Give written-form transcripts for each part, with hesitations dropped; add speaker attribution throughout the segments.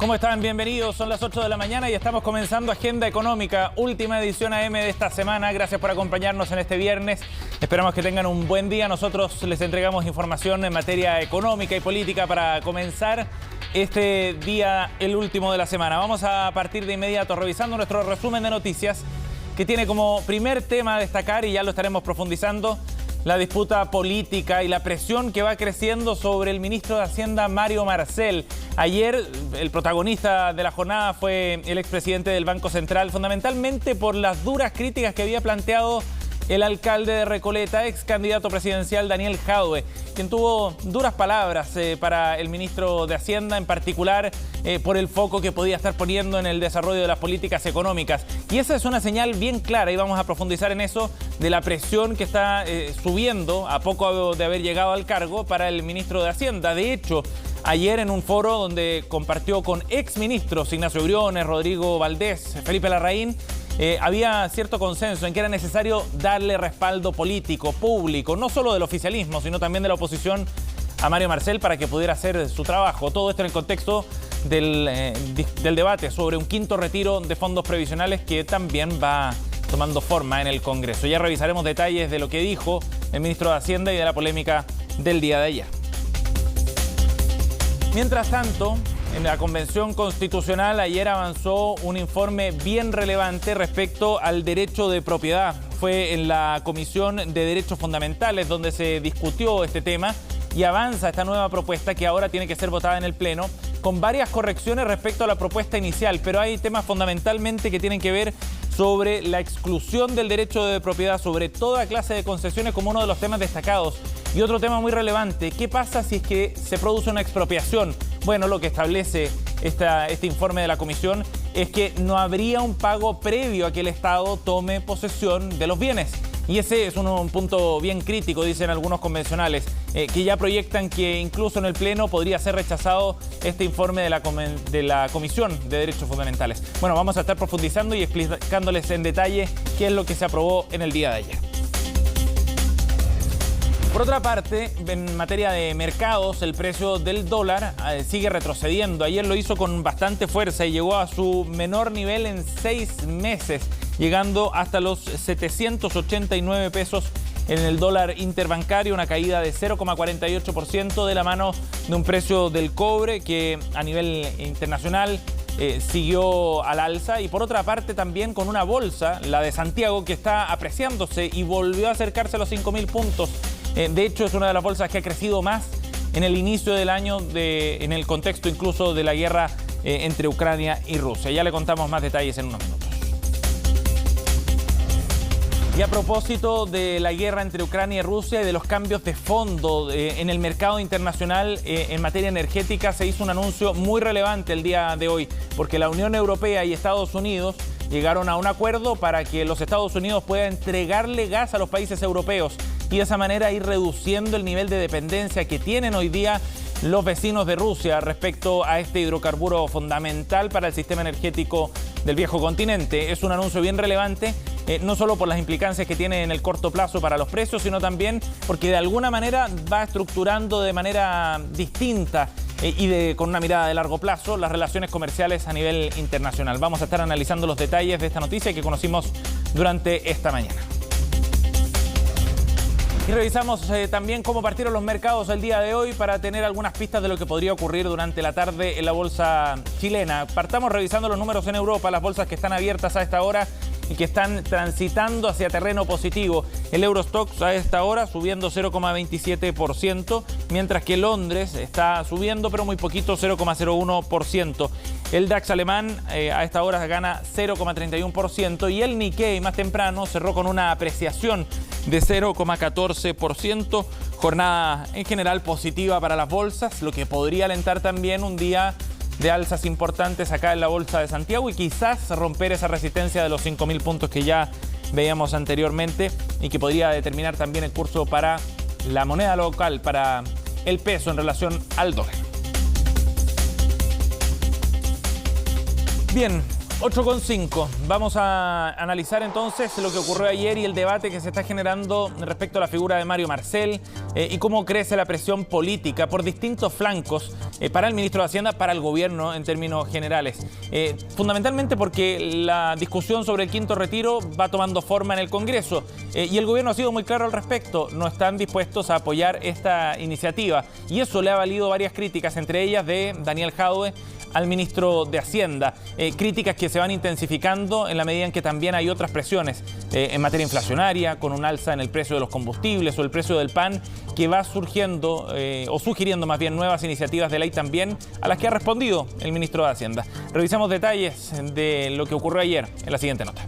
Speaker 1: ¿Cómo están? Bienvenidos. Son las 8 de la mañana y estamos comenzando Agenda Económica, última edición AM de esta semana. Gracias por acompañarnos en este viernes. Esperamos que tengan un buen día. Nosotros les entregamos información en materia económica y política para comenzar este día, el último de la semana. Vamos a partir de inmediato revisando nuestro resumen de noticias, que tiene como primer tema a destacar, y ya lo estaremos profundizando, la disputa política y la presión que va creciendo sobre el ministro de Hacienda, Mario Marcel. Ayer el protagonista de la jornada fue el expresidente del Banco Central, fundamentalmente por las duras críticas que había planteado el alcalde de Recoleta, ex candidato presidencial Daniel Jadwe, quien tuvo duras palabras para el ministro de Hacienda, en particular por el foco que podía estar poniendo en el desarrollo de las políticas económicas. Y esa es una señal bien clara, y vamos a profundizar en eso, de la presión que está subiendo a poco de haber llegado al cargo para el ministro de Hacienda. De hecho, ayer en un foro donde compartió con exministros Ignacio Briones, Rodrigo Valdés, Felipe Larraín, había cierto consenso en que era necesario darle respaldo político, público, no solo del oficialismo, sino también de la oposición, a Mario Marcel para que pudiera hacer su trabajo. Todo esto en el contexto del debate sobre un quinto retiro de fondos previsionales que también va tomando forma en el Congreso. Ya revisaremos detalles de lo que dijo el ministro de Hacienda y de la polémica del día de ayer. Mientras tanto, en la Convención Constitucional ayer avanzó un informe bien relevante respecto al derecho de propiedad. Fue en la Comisión de Derechos Fundamentales donde se discutió este tema, y avanza esta nueva propuesta que ahora tiene que ser votada en el Pleno, con varias correcciones respecto a la propuesta inicial, pero hay temas fundamentalmente que tienen que ver sobre la exclusión del derecho de propiedad sobre toda clase de concesiones como uno de los temas destacados. Y otro tema muy relevante: ¿qué pasa si es que se produce una expropiación? Bueno, lo que establece este informe de la Comisión es que no habría un pago previo a que el Estado tome posesión de los bienes. Y ese es un punto bien crítico, dicen algunos convencionales, que ya proyectan que incluso en el Pleno podría ser rechazado este informe de la Comisión de Derechos Fundamentales. Bueno, vamos a estar profundizando y explicándoles en detalle qué es lo que se aprobó en el día de ayer. Por otra parte, en materia de mercados, el precio del dólar sigue retrocediendo. Ayer lo hizo con bastante fuerza y llegó a su menor nivel en 6 meses, llegando hasta los 789 pesos en el dólar interbancario, una caída de 0,48% de la mano de un precio del cobre que a nivel internacional siguió al alza, y por otra parte también con una bolsa, la de Santiago, que está apreciándose y volvió a acercarse a los 5.000 puntos. De hecho, es una de las bolsas que ha crecido más en el inicio del año, en el contexto incluso de la guerra entre Ucrania y Rusia. Ya le contamos más detalles en unos minutos. Y a propósito de la guerra entre Ucrania y Rusia y de los cambios de fondo en el mercado internacional en materia energética, se hizo un anuncio muy relevante el día de hoy, porque la Unión Europea y Estados Unidos llegaron a un acuerdo para que los Estados Unidos puedan entregarle gas a los países europeos y de esa manera ir reduciendo el nivel de dependencia que tienen hoy día los vecinos de Rusia respecto a este hidrocarburo fundamental para el sistema energético del viejo continente. Es un anuncio bien relevante, no solo por las implicancias que tiene en el corto plazo para los precios, sino también porque de alguna manera va estructurando de manera distinta con una mirada de largo plazo las relaciones comerciales a nivel internacional. Vamos a estar analizando los detalles de esta noticia que conocimos durante esta mañana. Y revisamos también cómo partieron los mercados el día de hoy para tener algunas pistas de lo que podría ocurrir durante la tarde en la bolsa chilena. Partamos revisando los números en Europa, las bolsas que están abiertas a esta hora y que están transitando hacia terreno positivo. El Eurostoxx a esta hora subiendo 0,27%, mientras que Londres está subiendo, pero muy poquito, 0,01%. El DAX alemán a esta hora gana 0,31% y el Nikkei más temprano cerró con una apreciación de 0,14%. Jornada en general positiva para las bolsas, lo que podría alentar también un día de alzas importantes acá en la Bolsa de Santiago y quizás romper esa resistencia de los 5.000 puntos que ya veíamos anteriormente y que podría determinar también el curso para la moneda local, para el peso en relación al dólar. Bien, 8:05. Vamos a analizar entonces lo que ocurrió ayer y el debate que se está generando respecto a la figura de Mario Marcel y cómo crece la presión política por distintos flancos para el ministro de Hacienda, para el gobierno en términos generales. Fundamentalmente porque la discusión sobre el quinto retiro va tomando forma en el Congreso y el gobierno ha sido muy claro al respecto. No están dispuestos a apoyar esta iniciativa y eso le ha valido varias críticas, entre ellas de Daniel Jadwe al ministro de Hacienda. Críticas que se van intensificando en la medida en que también hay otras presiones en materia inflacionaria, con un alza en el precio de los combustibles o el precio del pan, que va surgiendo o sugiriendo más bien nuevas iniciativas de ley también, a las que ha respondido el ministro de Hacienda. Revisamos detalles de lo que ocurrió ayer en la siguiente nota.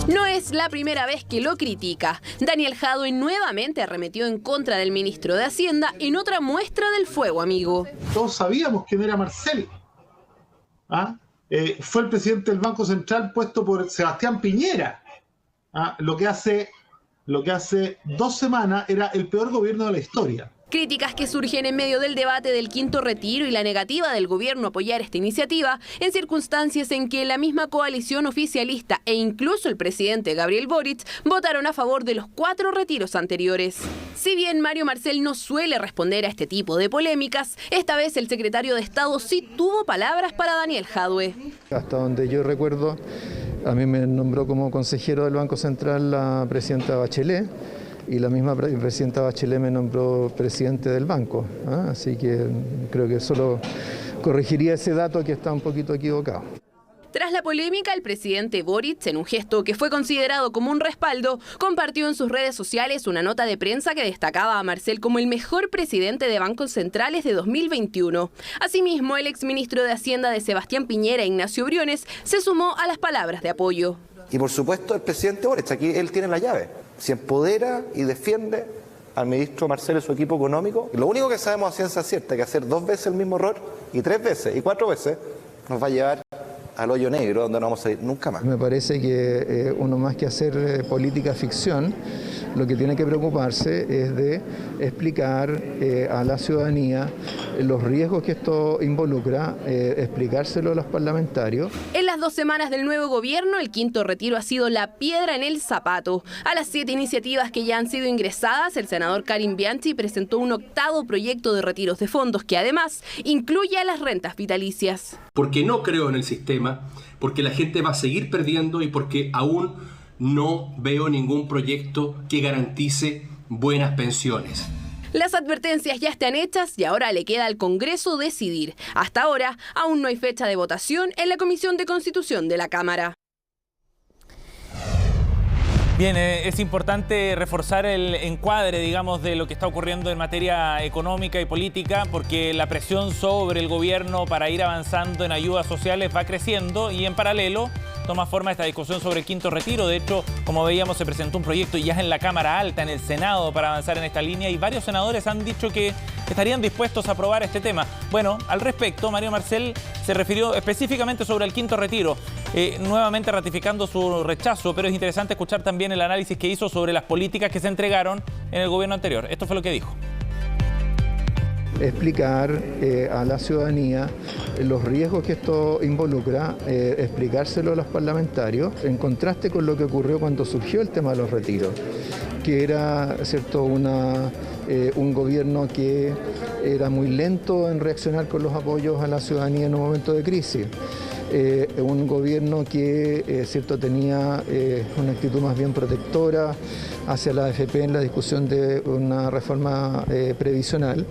Speaker 2: No es la primera vez que lo critica. Daniel Jadwe nuevamente arremetió en contra del ministro de Hacienda en otra muestra del fuego amigo.
Speaker 3: Todos sabíamos quién era Marcel. Fue el presidente del Banco Central puesto por Sebastián Piñera. Lo que hace 2 semanas era el peor gobierno de la historia.
Speaker 2: Críticas que surgen en medio del debate del quinto retiro y la negativa del gobierno a apoyar esta iniciativa en circunstancias en que la misma coalición oficialista e incluso el presidente Gabriel Boric votaron a favor de los 4 retiros anteriores. Si bien Mario Marcel no suele responder a este tipo de polémicas, esta vez el secretario de Estado sí tuvo palabras para Daniel Jadwe.
Speaker 4: Hasta donde yo recuerdo, a mí me nombró como consejero del Banco Central la presidenta Bachelet. Y la misma presidenta Bachelet me nombró presidente del banco. Así que creo que solo corregiría ese dato que está un poquito equivocado.
Speaker 2: Tras la polémica, el presidente Boric, en un gesto que fue considerado como un respaldo, compartió en sus redes sociales una nota de prensa que destacaba a Marcel como el mejor presidente de bancos centrales de 2021. Asimismo, el exministro de Hacienda de Sebastián Piñera, Ignacio Briones, se sumó a las palabras de apoyo.
Speaker 5: Y por supuesto el presidente Boric, aquí él tiene la llave. Se empodera y defiende al ministro Marcel y su equipo económico. Y lo único que sabemos a ciencia cierta es que hacer 2 veces el mismo error y 3 veces y 4 veces nos va a llevar al hoyo negro donde no vamos a ir nunca más.
Speaker 4: Me parece que uno más que hacer política ficción, lo que tiene que preocuparse es de explicar a la ciudadanía los riesgos que esto involucra, explicárselo a los parlamentarios.
Speaker 2: En las 2 semanas del nuevo gobierno, el quinto retiro ha sido la piedra en el zapato. A las 7 iniciativas que ya han sido ingresadas, el senador Karim Bianchi presentó un 8º proyecto de retiros de fondos que además incluye a las rentas vitalicias.
Speaker 6: Porque no creo en el sistema, porque la gente va a seguir perdiendo y porque aún no veo ningún proyecto que garantice buenas pensiones.
Speaker 2: Las advertencias ya están hechas y ahora le queda al Congreso decidir. Hasta ahora, aún no hay fecha de votación en la Comisión de Constitución de la Cámara.
Speaker 1: Bien, es importante reforzar el encuadre, digamos, de lo que está ocurriendo en materia económica y política, porque la presión sobre el gobierno para ir avanzando en ayudas sociales va creciendo y en paralelo toma forma esta discusión sobre el quinto retiro. De hecho, como veíamos, se presentó un proyecto ya en la Cámara Alta, en el Senado, para avanzar en esta línea y varios senadores han dicho que estarían dispuestos a aprobar este tema. Bueno, al respecto, Mario Marcel se refirió específicamente sobre el quinto retiro, nuevamente ratificando su rechazo, pero es interesante escuchar también el análisis que hizo sobre las políticas que se entregaron en el gobierno anterior. Esto fue lo que dijo.
Speaker 4: Explicar a la ciudadanía los riesgos que esto involucra, explicárselo a los parlamentarios, en contraste con lo que ocurrió cuando surgió el tema de los retiros, que era, ¿cierto?, un gobierno que era muy lento en reaccionar con los apoyos a la ciudadanía en un momento de crisis. Un gobierno que cierto, tenía una actitud más bien protectora hacia la AFP en la discusión de una reforma previsional.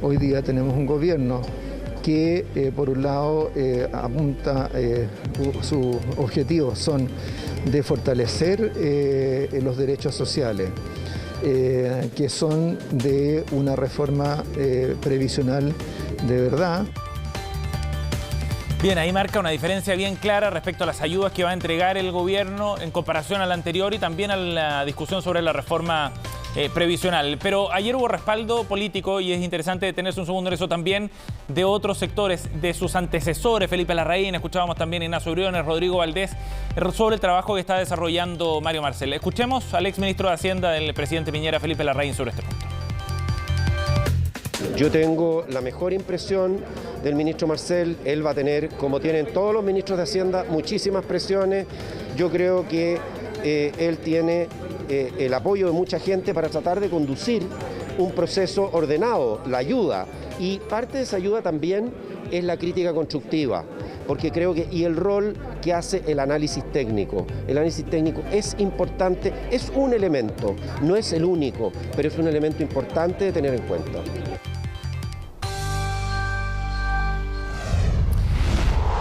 Speaker 4: Hoy día tenemos un gobierno que por un lado apunta, sus objetivos son de fortalecer los derechos sociales, que son de una reforma previsional de verdad.
Speaker 1: Bien, ahí marca una diferencia bien clara respecto a las ayudas que va a entregar el gobierno en comparación a la anterior y también a la discusión sobre la reforma previsional. Pero ayer hubo respaldo político y es interesante detenerse un segundo en eso también de otros sectores, de sus antecesores, Felipe Larraín, escuchábamos también a Ignacio Briones, Rodrigo Valdés, sobre el trabajo que está desarrollando Mario Marcel. Escuchemos al exministro de Hacienda del presidente Piñera, Felipe Larraín, sobre este punto.
Speaker 7: Yo tengo la mejor impresión del ministro Marcel. Él va a tener, como tienen todos los ministros de Hacienda, muchísimas presiones. Yo creo que él tiene el apoyo de mucha gente para tratar de conducir un proceso ordenado, la ayuda. Y parte de esa ayuda también es la crítica constructiva, porque creo que, y el rol que hace el análisis técnico. El análisis técnico es importante, es un elemento, no es el único, pero es un elemento importante de tener en cuenta.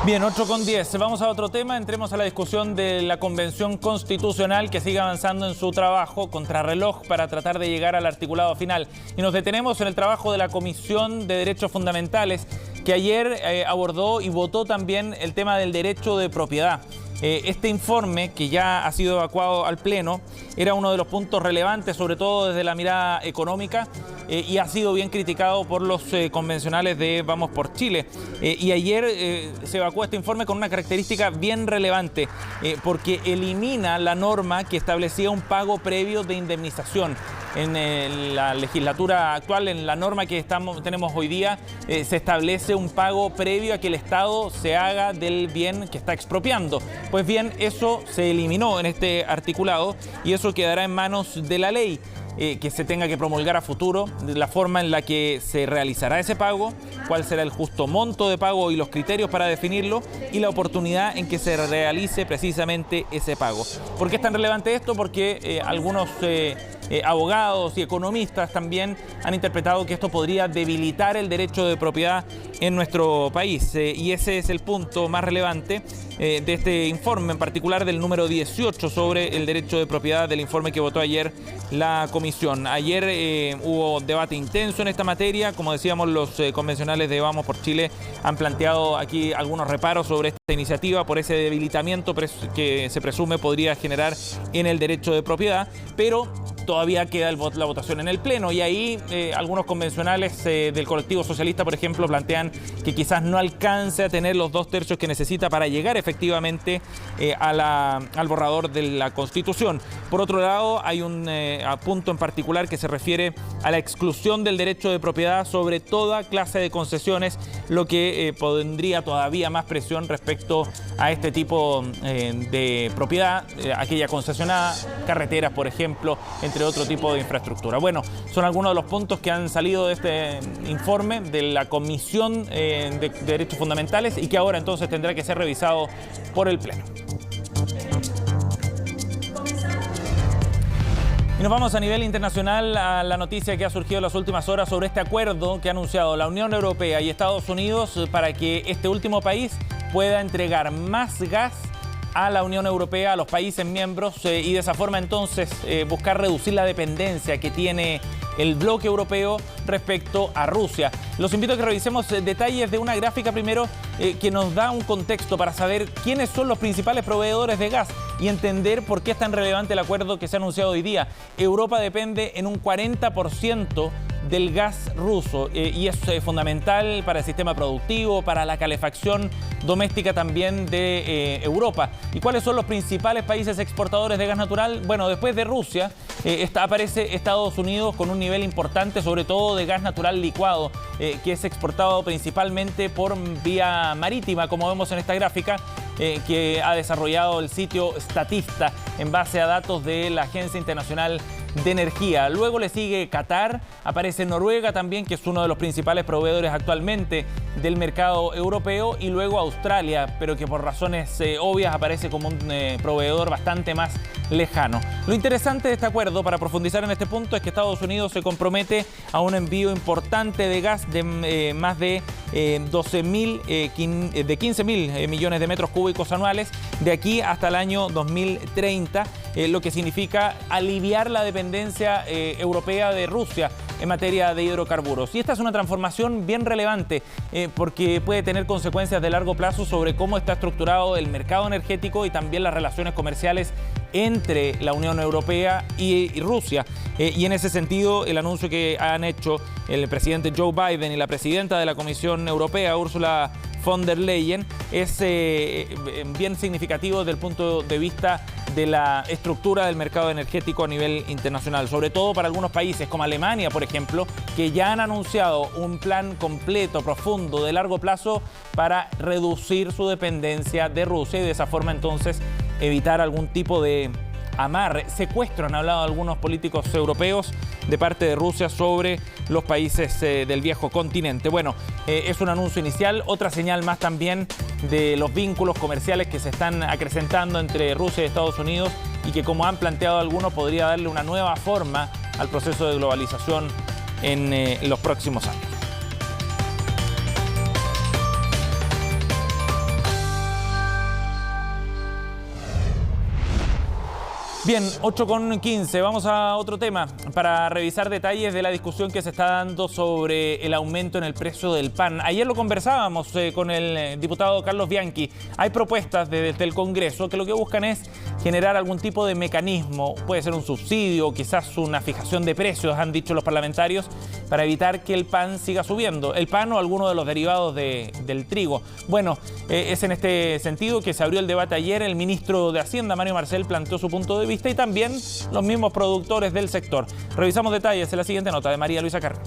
Speaker 1: Bien, 8:10. Vamos a otro tema. Entremos a la discusión de la Convención Constitucional que sigue avanzando en su trabajo contrarreloj para tratar de llegar al articulado final. Y nos detenemos en el trabajo de la Comisión de Derechos Fundamentales, que ayer abordó y votó también el tema del derecho de propiedad. Este informe, que ya ha sido evacuado al Pleno, era uno de los puntos relevantes, sobre todo desde la mirada económica, y ha sido bien criticado por los convencionales de Vamos por Chile. Y ayer se evacuó este informe con una característica bien relevante, porque elimina la norma que establecía un pago previo de indemnización. En la legislatura actual, en la norma que tenemos hoy día, se establece un pago previo a que el Estado se haga del bien que está expropiando. Pues bien, eso se eliminó en este articulado y eso quedará en manos de la ley. Que se tenga que promulgar a futuro, la forma en la que se realizará ese pago, cuál será el justo monto de pago y los criterios para definirlo, y la oportunidad en que se realice precisamente ese pago. ¿Por qué es tan relevante esto? Porque algunos abogados y economistas también han interpretado que esto podría debilitar el derecho de propiedad en nuestro país, y ese es el punto más relevante de este informe, en particular del número 18 sobre el derecho de propiedad, del informe que votó ayer la comisión. Ayer hubo debate intenso en esta materia. Como decíamos, los convencionales de Vamos por Chile han planteado aquí algunos reparos sobre esta iniciativa por ese debilitamiento que se presume podría generar en el derecho de propiedad, pero todavía queda la votación en el Pleno, y ahí algunos convencionales del colectivo socialista, por ejemplo, plantean que quizás no alcance a tener los 2/3 que necesita para llegar efectivamente al borrador de la Constitución. Por otro lado, hay un punto en particular que se refiere a la exclusión del derecho de propiedad sobre toda clase de concesiones, lo que pondría todavía más presión respecto a este tipo de propiedad, aquella concesionada, carreteras, por ejemplo, entre otro tipo de infraestructura. Bueno, son algunos de los puntos que han salido de este informe de la Comisión de Derechos Fundamentales y que ahora entonces tendrá que ser revisado por el Pleno. Y nos vamos a nivel internacional a la noticia que ha surgido en las últimas horas sobre este acuerdo que ha anunciado la Unión Europea y Estados Unidos para que este último país pueda entregar más gas a la Unión Europea, a los países miembros, y de esa forma entonces buscar reducir la dependencia que tiene el bloque europeo respecto a Rusia. Los invito a que revisemos detalles de una gráfica primero que nos da un contexto para saber quiénes son los principales proveedores de gas y entender por qué es tan relevante el acuerdo que se ha anunciado hoy día. Europa depende en un 40% del gas ruso y es fundamental para el sistema productivo, para la calefacción doméstica también de Europa. ¿Y cuáles son los principales países exportadores de gas natural? Bueno, después de Rusia aparece Estados Unidos con un nivel importante, sobre todo de gas natural licuado, que es exportado principalmente por vía marítima, como vemos en esta gráfica, que ha desarrollado el sitio Statista en base a datos de la Agencia Internacional de Energía. Luego le sigue Qatar, aparece Noruega también, que es uno de los principales proveedores actualmente del mercado europeo, y luego Australia, pero que por razones obvias aparece como un proveedor bastante más lejano. Lo interesante de este acuerdo, para profundizar en este punto, es que Estados Unidos se compromete a un envío importante de gas de más de 15.000 millones de metros cúbicos anuales de aquí hasta el año 2030, lo que significa aliviar la dependencia europea de Rusia en materia de hidrocarburos. Y esta es una transformación bien relevante porque puede tener consecuencias de largo plazo sobre cómo está estructurado el mercado energético y también las relaciones comerciales entre la Unión Europea y Rusia. Y en ese sentido, el anuncio que han hecho el presidente Joe Biden y la presidenta de la Comisión Europea, Ursula von der Leyen, es bien significativo desde el punto de vista de la estructura del mercado energético a nivel internacional, sobre todo para algunos países como Alemania, por ejemplo, que ya han anunciado un plan completo, profundo, de largo plazo para reducir su dependencia de Rusia y de esa forma entonces evitar algún tipo de amarre, secuestro, han hablado algunos políticos europeos de parte de Rusia sobre los países del viejo continente. Bueno, es un anuncio inicial, otra señal más también de los vínculos comerciales que se están acrecentando entre Rusia y Estados Unidos y que, como han planteado algunos, podría darle una nueva forma al proceso de globalización en los próximos años. Bien, 8:15, vamos a otro tema para revisar detalles de la discusión que se está dando sobre el aumento en el precio del pan. Ayer lo conversábamos con el diputado Carlos Bianchi. Hay propuestas desde el Congreso que lo que buscan es generar algún tipo de mecanismo, puede ser un subsidio, quizás una fijación de precios, han dicho los parlamentarios, para evitar que el pan siga subiendo, el pan o alguno de los derivados del trigo. Bueno, es en este sentido que se abrió el debate ayer. El ministro de Hacienda, Mario Marcel, planteó su punto de vista y también los mismos productores del sector. Revisamos detalles en la siguiente nota de María Luisa Carrero.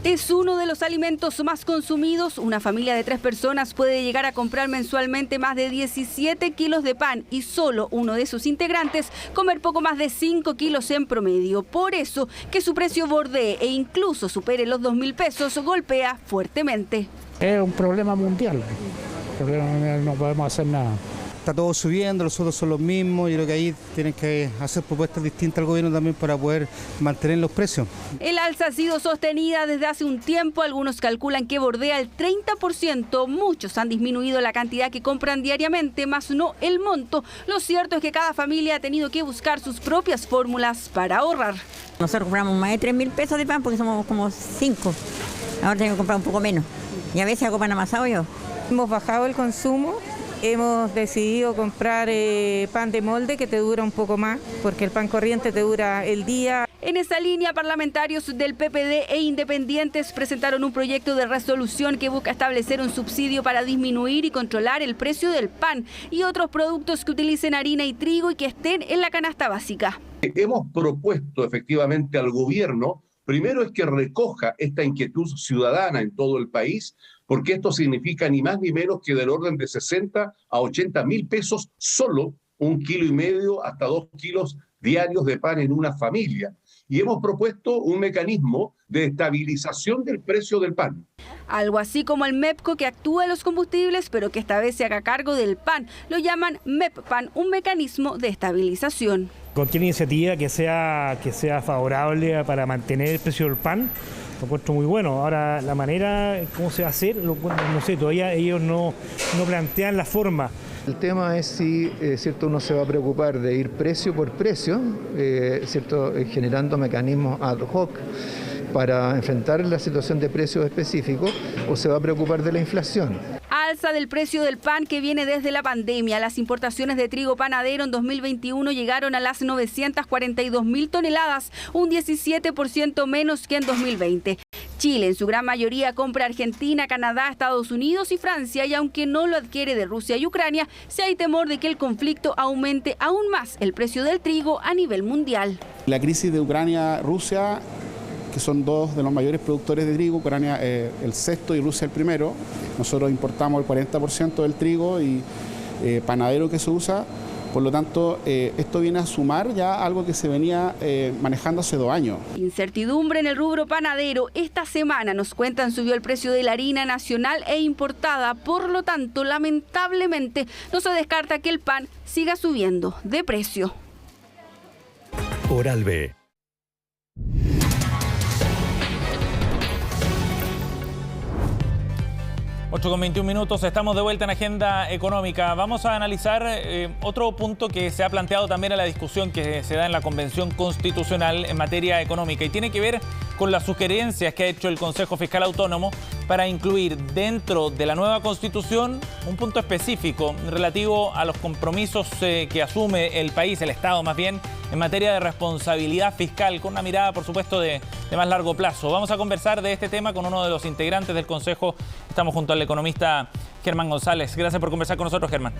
Speaker 8: Es uno de los alimentos más consumidos. Una familia de 3 personas puede llegar a comprar mensualmente más de 17 kilos de pan y solo uno de sus integrantes comer poco más de 5 kilos en promedio. Por eso, que su precio bordee e incluso supere los 2.000 pesos golpea fuertemente.
Speaker 9: Es un problema mundial. No podemos hacer nada.
Speaker 10: Está todo subiendo, los sueldos son los mismos. Yo creo que ahí tienen que hacer propuestas distintas al gobierno también para poder mantener los precios.
Speaker 8: El alza ha sido sostenida desde hace un tiempo. Algunos calculan que bordea el 30%. Muchos han disminuido la cantidad que compran diariamente, más no el monto. Lo cierto es que cada familia ha tenido que buscar sus propias fórmulas para ahorrar.
Speaker 11: Nosotros compramos más de 3.000 pesos de pan porque somos como 5. Ahora tengo que comprar un poco menos. Y a veces hago pan amasado yo.
Speaker 12: Hemos bajado el consumo. Hemos decidido comprar pan de molde que te dura un poco más, porque el pan corriente te dura el día.
Speaker 8: En esa línea, parlamentarios del PPD e independientes presentaron un proyecto de resolución que busca establecer un subsidio para disminuir y controlar el precio del pan y otros productos que utilicen harina y trigo y que estén en la canasta básica.
Speaker 13: Hemos propuesto efectivamente al gobierno, primero es que recoja esta inquietud ciudadana en todo el país, porque esto significa ni más ni menos que del orden de 60 a 80 mil pesos solo 1,5 kilos hasta 2 kilos diarios de pan en una familia. Y hemos propuesto un mecanismo de estabilización del precio del pan.
Speaker 8: Algo así como el MEPCO, que actúa en los combustibles, pero que esta vez se haga cargo del pan. Lo llaman MEPPAN, un mecanismo de estabilización.
Speaker 9: Cualquier iniciativa que sea favorable para mantener el precio del pan, lo encuentro muy bueno. Ahora, la manera, cómo se va a hacer, no sé, todavía ellos no plantean la forma.
Speaker 4: El tema es si cierto, uno se va a preocupar de ir precio por precio, cierto, generando mecanismos ad hoc para enfrentar la situación de precios específicos, o se va a preocupar de la inflación.
Speaker 8: Alza del precio del pan que viene desde la pandemia. Las importaciones de trigo panadero en 2021 llegaron a las 942.000 toneladas, un 17% menos que en 2020. Chile en su gran mayoría compra Argentina, Canadá, Estados Unidos y Francia, y aunque no lo adquiere de Rusia y Ucrania, sí hay temor de que el conflicto aumente aún más el precio del trigo a nivel mundial.
Speaker 14: La crisis de Ucrania-Rusia, que son dos de los mayores productores de trigo, Ucrania el sexto y Rusia el primero. Nosotros importamos el 40% del trigo y panadero que se usa. Por lo tanto, esto viene a sumar ya algo que se venía manejando hace 2 años.
Speaker 8: Incertidumbre en el rubro panadero. Esta semana, nos cuentan, subió el precio de la harina nacional e importada. Por lo tanto, lamentablemente, no se descarta que el pan siga subiendo de precio.
Speaker 15: Oral B.
Speaker 1: Ocho con 21 minutos, estamos de vuelta en Agenda Económica. Vamos a analizar otro punto que se ha planteado también en la discusión que se da en la Convención Constitucional en materia económica y tiene que ver con las sugerencias que ha hecho el Consejo Fiscal Autónomo para incluir dentro de la nueva Constitución un punto específico relativo a los compromisos que asume el país, el Estado más bien, en materia de responsabilidad fiscal, con una mirada, por supuesto, de más largo plazo. Vamos a conversar de este tema con uno de los integrantes del Consejo. Estamos junto al economista Germán González. Gracias por conversar con nosotros, Germán.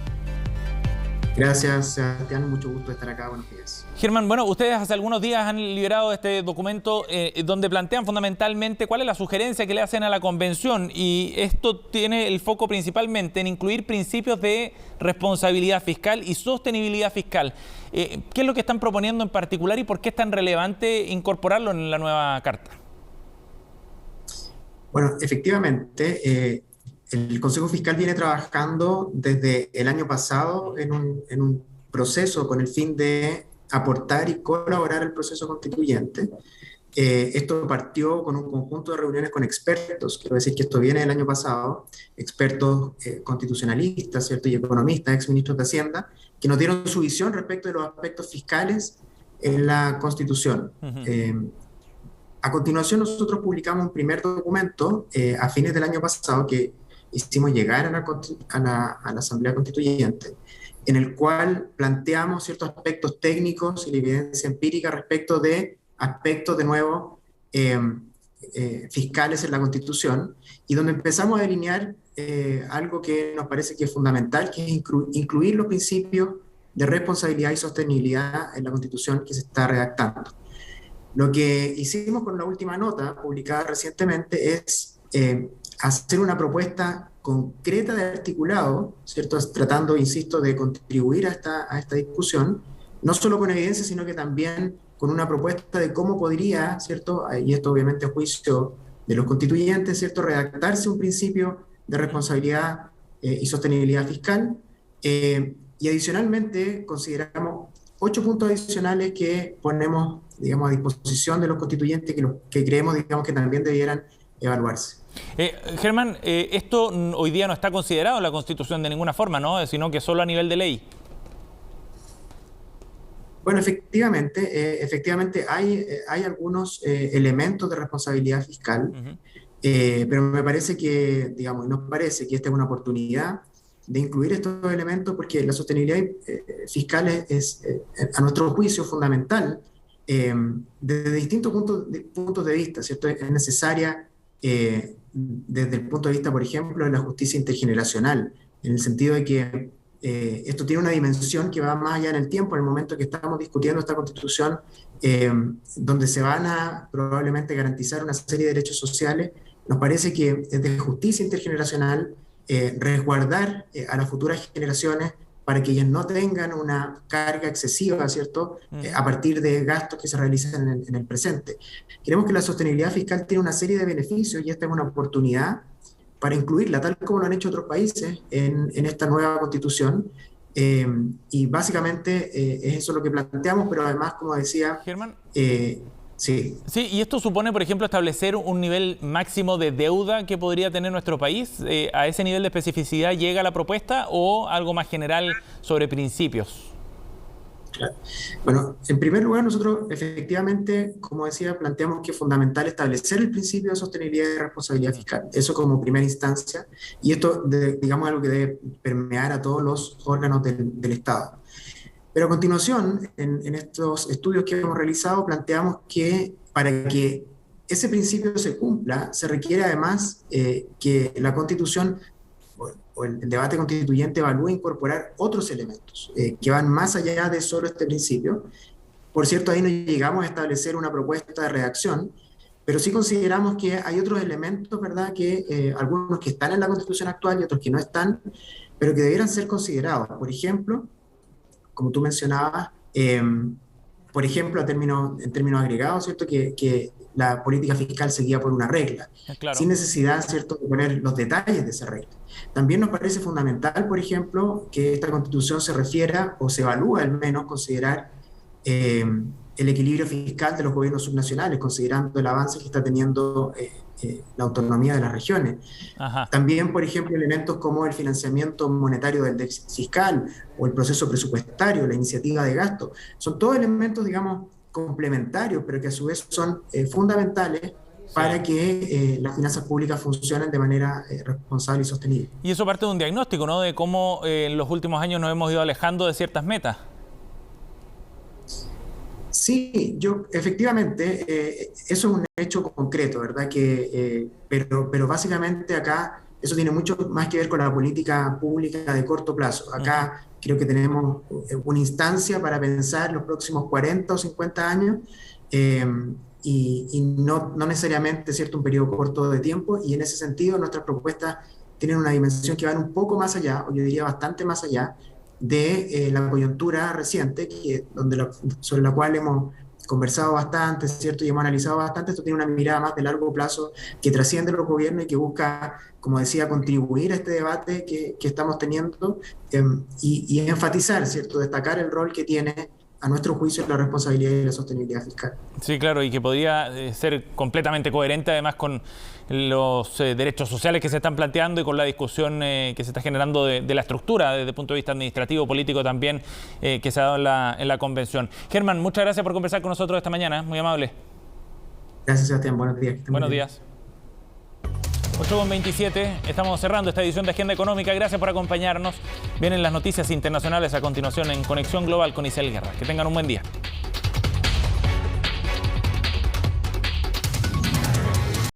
Speaker 15: Gracias, Sebastián. Mucho gusto estar acá. Buenos días.
Speaker 1: Germán, bueno, ustedes hace algunos días han liberado este documento donde plantean fundamentalmente cuál es la sugerencia que le hacen a la convención, y esto tiene el foco principalmente en incluir principios de responsabilidad fiscal y sostenibilidad fiscal. ¿Qué es lo que están proponiendo en particular y por qué es tan relevante incorporarlo en la nueva carta?
Speaker 15: Bueno, efectivamente, el Consejo Fiscal viene trabajando desde el año pasado en un proceso con el fin de aportar y colaborar al proceso constituyente. Esto partió con un conjunto de reuniones con expertos, quiero decir que esto viene del año pasado, expertos constitucionalistas, ¿cierto?, y economistas, exministros de Hacienda, que nos dieron su visión respecto de los aspectos fiscales en la Constitución. A continuación, nosotros publicamos un primer documento a fines del año pasado que hicimos llegar a la Asamblea Constituyente, en el cual planteamos ciertos aspectos técnicos y la evidencia empírica respecto de aspectos, de nuevo, fiscales en la Constitución, y donde empezamos a delinear algo que nos parece que es fundamental, que es incluir los principios de responsabilidad y sostenibilidad en la Constitución que se está redactando. Lo que hicimos con la última nota publicada recientemente es hacer una propuesta concreta de articulado, ¿cierto?, tratando, insisto, de contribuir a esta discusión, no solo con evidencia, sino que también con una propuesta de cómo podría, ¿cierto?, y esto obviamente a juicio de los constituyentes, ¿cierto?, redactarse un principio de responsabilidad y sostenibilidad fiscal. Y adicionalmente consideramos 8 puntos adicionales que ponemos, digamos, a disposición de los constituyentes que creemos, digamos, que también debieran evaluarse.
Speaker 1: Germán, esto hoy día no está considerado en la Constitución de ninguna forma, ¿no?, sino que solo a nivel de ley.
Speaker 15: Bueno, efectivamente hay algunos elementos de responsabilidad fiscal, pero me parece que, digamos, nos parece que esta es una oportunidad de incluir estos elementos porque la sostenibilidad fiscal es a nuestro juicio, fundamental desde distintos puntos de vista, ¿cierto? Es necesaria desde el punto de vista, por ejemplo, de la justicia intergeneracional, en el sentido de que esto tiene una dimensión que va más allá en el tiempo, en el momento que estamos discutiendo esta Constitución, donde se van a probablemente garantizar una serie de derechos sociales. Nos parece que es de justicia intergeneracional resguardar a las futuras generaciones para que ellas no tengan una carga excesiva, ¿cierto?, a partir de gastos que se realizan en el presente. Creemos que la sostenibilidad fiscal tiene una serie de beneficios y esta es una oportunidad para incluirla, tal como lo han hecho otros países en esta nueva Constitución. Y básicamente es eso lo que planteamos, pero además, como decía...
Speaker 1: Germán.
Speaker 15: Sí,
Speaker 1: y esto supone, por ejemplo, establecer un nivel máximo de deuda que podría tener nuestro país. ¿A ese nivel de especificidad llega la propuesta o algo más general sobre principios?
Speaker 15: Claro. Bueno, en primer lugar, nosotros efectivamente, como decía, planteamos que es fundamental establecer el principio de sostenibilidad y responsabilidad fiscal. Eso como primera instancia, y esto, digamos, es algo que debe permear a todos los órganos del Estado. Pero a continuación, en estos estudios que hemos realizado, planteamos que para que ese principio se cumpla, se requiere además que la Constitución o el debate constituyente evalúe incorporar otros elementos que van más allá de solo este principio. Por cierto, ahí no llegamos a establecer una propuesta de redacción, pero sí consideramos que hay otros elementos, ¿verdad?, que algunos que están en la Constitución actual y otros que no están, pero que debieran ser considerados. Por ejemplo, como tú mencionabas, por ejemplo, en términos agregados, ¿cierto?, que la política fiscal se guía por una regla, claro, sin necesidad, ¿cierto?, de poner los detalles de esa regla. También nos parece fundamental, por ejemplo, que esta Constitución se refiera, o se evalúe al menos, considerar el equilibrio fiscal de los gobiernos subnacionales, considerando el avance que está teniendo la autonomía de las regiones.
Speaker 1: Ajá.
Speaker 15: También, por ejemplo, elementos como el financiamiento monetario del déficit fiscal o el proceso presupuestario, la iniciativa de gasto, son todos elementos, digamos, complementarios, pero que a su vez son fundamentales para que las finanzas públicas funcionen de manera responsable y sostenible.
Speaker 1: Y eso parte de un diagnóstico, ¿no?, de cómo en los últimos años nos hemos ido alejando de ciertas metas.
Speaker 15: Sí, efectivamente, eso es un hecho concreto, ¿verdad? Pero básicamente acá eso tiene mucho más que ver con la política pública de corto plazo. Acá creo que tenemos una instancia para pensar los próximos 40 o 50 años, y no necesariamente, ¿cierto?, un periodo corto de tiempo, y en ese sentido nuestras propuestas tienen una dimensión que van un poco más allá, o yo diría bastante más allá, de la coyuntura reciente, sobre la cual hemos conversado bastante, ¿cierto?, y hemos analizado bastante. Esto tiene una mirada más de largo plazo que trasciende los gobiernos y que busca, como decía, contribuir a este debate que estamos teniendo, y enfatizar, ¿cierto?, destacar el rol que tiene, a nuestro juicio, la responsabilidad y la sostenibilidad fiscal.
Speaker 1: Sí, claro, y que podría ser completamente coherente además con los derechos sociales que se están planteando y con la discusión que se está generando de la estructura desde el punto de vista administrativo, político también, que se ha dado en la convención. Germán, muchas gracias por conversar con nosotros esta mañana, muy amable.
Speaker 15: Gracias, Sebastián, buenos días.
Speaker 1: Buenos días. 8:27, estamos cerrando esta edición de Agenda Económica. Gracias por acompañarnos. Vienen las noticias internacionales a continuación en Conexión Global con Isel Guerra. Que tengan un buen día.